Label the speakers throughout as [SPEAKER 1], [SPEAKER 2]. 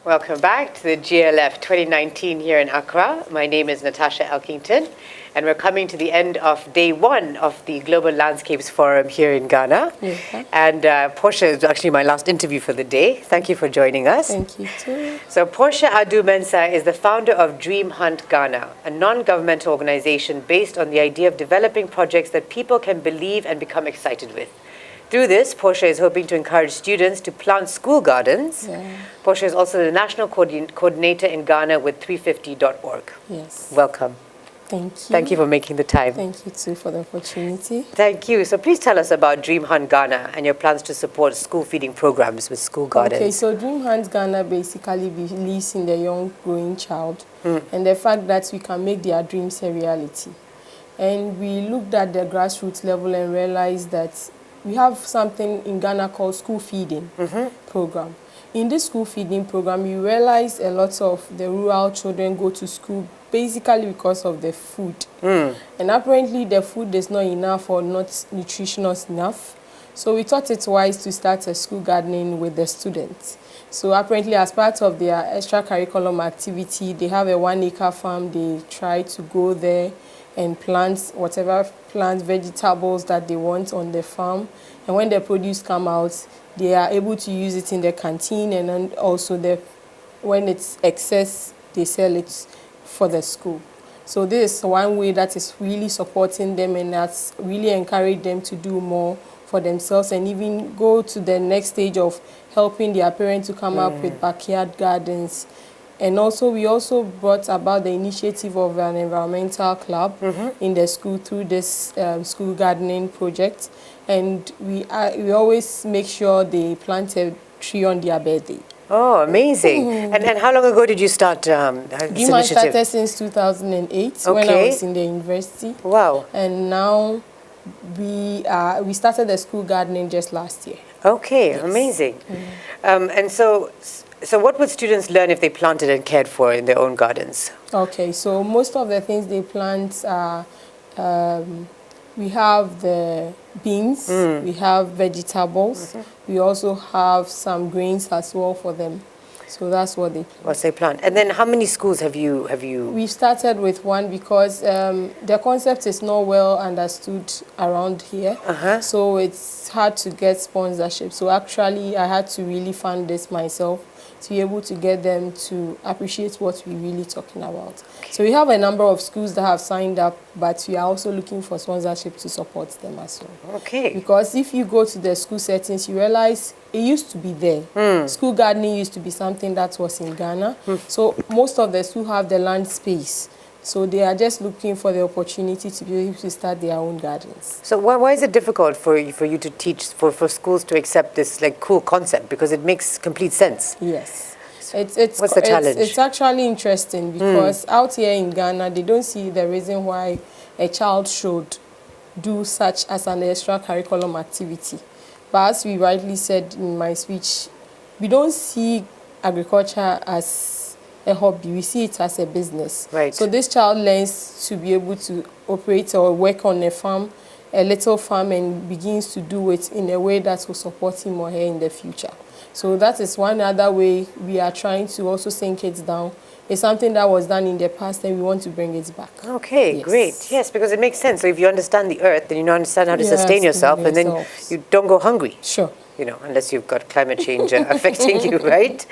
[SPEAKER 1] Welcome back to the GLF 2019 here in Accra. My name is Natasha Elkington, and we're coming to the end of day one of the Global Landscapes Forum here in Ghana.
[SPEAKER 2] Yeah.
[SPEAKER 1] And Portia is actually my last interview for the day. Thank you for joining us.
[SPEAKER 2] Thank you too.
[SPEAKER 1] So Portia Mensah is the founder of Dream Hunt Ghana, a non-governmental organization based on the idea of developing projects that people can believe and become excited with. Through this, Portia is hoping to encourage students to plant school gardens.
[SPEAKER 2] Yeah.
[SPEAKER 1] Portia is also the national coordinator in Ghana with 350.org.
[SPEAKER 2] Yes.
[SPEAKER 1] Welcome.
[SPEAKER 2] Thank you.
[SPEAKER 1] Thank you for making the time.
[SPEAKER 2] Thank you too for the opportunity.
[SPEAKER 1] Thank you. So please tell us about Dream Hunt Ghana and your plans to support school feeding programs with school gardens.
[SPEAKER 2] Okay, so Dream Hunt Ghana basically believes in the young growing child and the fact that we can make their dreams a reality. And we looked at the grassroots level and realized that we have something in Ghana called school feeding program. In this school feeding program, you realize a lot of the rural children go to school basically because of the food. And apparently the food is not enough or not nutritious enough. So we thought it wise to start a school gardening with the students. So apparently as part of their extracurriculum activity, they have a 1-acre farm. They try to go there and plant whatever plants, vegetables that they want on the farm. And when the produce come out, they are able to use it in the canteen, and then also when it's excess, they sell it for the school. So this is one way that is really supporting them, and that's really encouraged them to do more for themselves and even go to the next stage of helping their parents to come up with backyard gardens. And also, we also brought about the initiative of an environmental club in the school through this school gardening project. And we always make sure they plant a tree on their birthday.
[SPEAKER 1] Oh, amazing. And how long ago did you start this
[SPEAKER 2] Dream Hunt
[SPEAKER 1] initiative?
[SPEAKER 2] started since 2008 when I was in the university.
[SPEAKER 1] Wow.
[SPEAKER 2] And now we started the school gardening just last year.
[SPEAKER 1] Okay, yes. Amazing. And so what would students learn if they planted and cared for in their own gardens? Okay,
[SPEAKER 2] so most of the things they plant are, we have the beans, we have vegetables, we also have some grains as well for them. So that's what they plant.
[SPEAKER 1] What they plant. And then how many schools have you?
[SPEAKER 2] We've started with one because the concept is not well understood around here. So it's hard to get sponsorship. So actually I had to really fund this myself to be able to get them to appreciate what we're really talking about. Okay. So we have a number of schools that have signed up, but we are also looking for sponsorship to support them as well.
[SPEAKER 1] Okay.
[SPEAKER 2] Because if you go to the school settings, you realize it used to be there. School gardening used to be something that was in Ghana. So most of the schools have the land space. So they are just looking for the opportunity to be able to start their own gardens.
[SPEAKER 1] So why is it difficult for you to teach, for schools to accept this like cool concept? Because it makes complete sense.
[SPEAKER 2] Yes.
[SPEAKER 1] What's the challenge?
[SPEAKER 2] It's actually interesting because out here in Ghana, they don't see the reason why a child should do such as an extracurriculum activity. But as we rightly said in my speech, we don't see agriculture as a hobby, we see it as a business.
[SPEAKER 1] Right.
[SPEAKER 2] So this child learns to be able to operate or work on a farm, a little farm, and begins to do it in a way that will support him or her in the future. So that is one other way we are trying to also sink it down. It's something that was done in the past and we want to bring it back.
[SPEAKER 1] Okay,
[SPEAKER 2] yes.
[SPEAKER 1] Great. Yes, because it makes sense. So if you understand the earth, then you understand how to sustain yourself, and then you don't go hungry.
[SPEAKER 2] Sure.
[SPEAKER 1] You know, unless you've got climate change affecting you, right?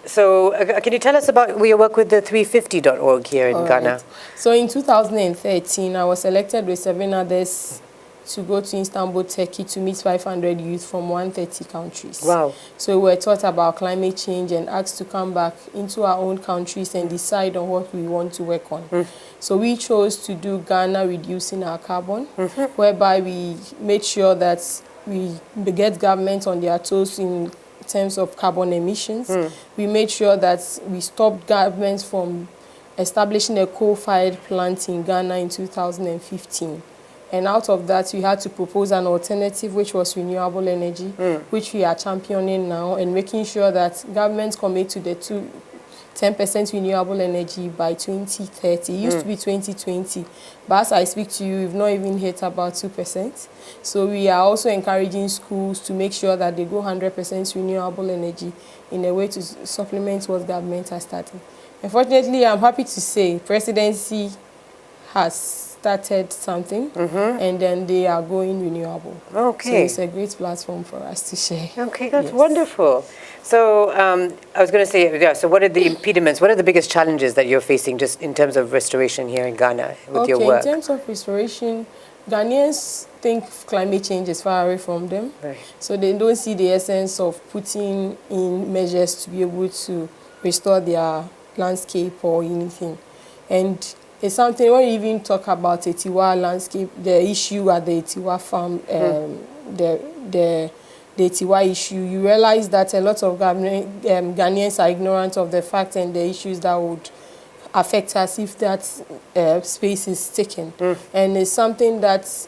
[SPEAKER 1] So can you tell us about your work with the 350.org here in Ghana?
[SPEAKER 2] Right. So in 2013, I was selected with 7 others to go to Istanbul, Turkey to meet 500 youth from 130 countries.
[SPEAKER 1] Wow.
[SPEAKER 2] So we were taught about climate change and asked to come back into our own countries and decide on what we want to work on. So we chose to do Ghana reducing our carbon, whereby we made sure that we get government on their toes in terms of carbon emissions. We made sure that we stopped governments from establishing a coal-fired plant in Ghana in 2015. And out of that, we had to propose an alternative, which was renewable energy, which we are championing now, and making sure that governments commit to the 10% renewable energy by 2030. It used to be 2020, but as I speak to you, we've not even hit about 2%. So we are also encouraging schools to make sure that they go 100% renewable energy in a way to supplement what government has started. Unfortunately, I'm happy to say presidency has started something, and then they are going renewable.
[SPEAKER 1] Okay.
[SPEAKER 2] So it's a great platform for us to share.
[SPEAKER 1] Okay, that's wonderful. So I was going to say, yeah, so what are the impediments, what are the biggest challenges that you're facing just in terms of restoration here in Ghana with your work?
[SPEAKER 2] In terms of restoration, Ghanaians think climate change is far away from them.
[SPEAKER 1] Right.
[SPEAKER 2] So they don't see the essence of putting in measures to be able to restore their landscape or anything. And it's something when you even talk about Etiwa landscape, the issue at the Etiwa farm, the Etiwa issue, you realize that a lot of Ghanaians are ignorant of the fact and the issues that would affect us if that space is taken. And it's something that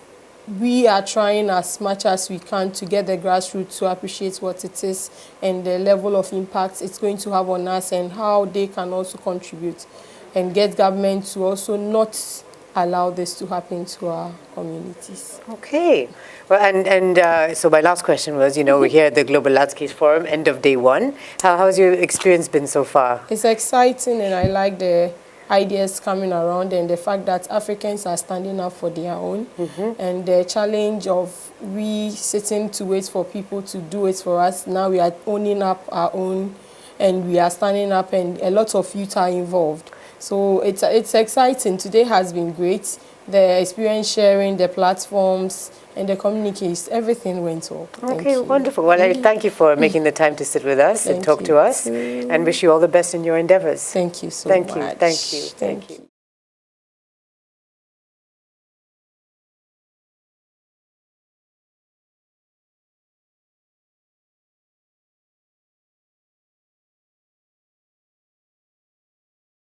[SPEAKER 2] we are trying as much as we can to get the grassroots to appreciate what it is and the level of impact it's going to have on us and how they can also contribute, and get government to also not allow this to happen to our communities.
[SPEAKER 1] Okay. Well, and so my last question was, we're here at the Global Landscape Forum, end of day one. How has your experience been so far?
[SPEAKER 2] It's exciting, and I like the ideas coming around and the fact that Africans are standing up for their own, and the challenge of we sitting to wait for people to do it for us. Now we are owning up our own, and we are standing up, and a lot of youth are involved. So it's exciting. Today has been great. The experience sharing, the platforms, and the communications, everything went well.
[SPEAKER 1] Okay, wonderful. Well, I thank you for making the time to sit with us and talk to us, and wish you all the best in your endeavors.
[SPEAKER 2] Thank you so much.
[SPEAKER 1] Thank you.